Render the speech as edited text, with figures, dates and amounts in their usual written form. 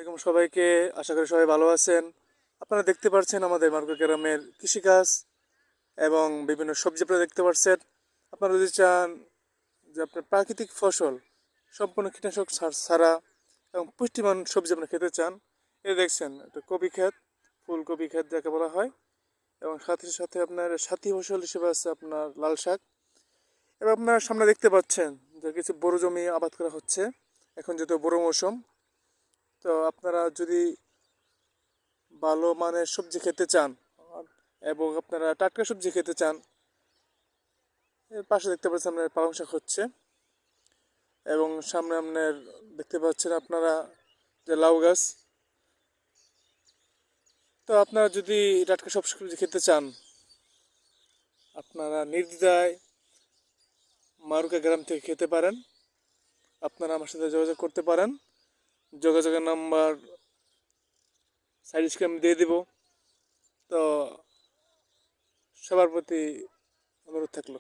আসসালামাইকুম সবাইকে। আশা করি সবাই ভালো আছেন। আপনারা দেখতে পাচ্ছেন আমাদের মার্কেট গ্রামের কৃষিকাজ এবং বিভিন্ন সবজি আপনারা দেখতে পাচ্ছেন। আপনারা যদি চান যে আপনার প্রাকৃতিক ফসল সম্পূর্ণ কীটনাশক সার ছাড়া এবং পুষ্টিমান সবজি আপনি খেতে চান, এই দেখছেন একটা কপি ক্ষেত, ফুলকপি ক্ষেত যাকে বলা হয়, এবং সাথে সাথে আপনার সাথী ফসল হিসেবে আছে আপনার লাল শাক। এবং আপনারা সামনে দেখতে পাচ্ছেন যে কিছু বড় জমি আবাদ করা হচ্ছে, এখন যেহেতু বড় মৌসুম। তো আপনারা যদি ভালো মানের সবজি খেতে চান এবং আপনারা টাটকা সবজি খেতে চান, এর পাশে দেখতে পাচ্ছেন আপনার পালং শাক হচ্ছে, এবং সামনে আপনার দেখতে পাচ্ছেন আপনারা যে লাউ গাছ। তো আপনারা যদি টাটকা সব সবজি খেতে চান, আপনারা নির্দ্বিধায় মারুকা গ্রাম থেকে খেতে পারেন। আপনারা আমার সাথে যোগাযোগ করতে পারেন। যোগাযোগের নাম্বার সাইড স্ক্রিনে আমি দিয়ে দিব। তো সবার প্রতি অনুরোধ থাকলো।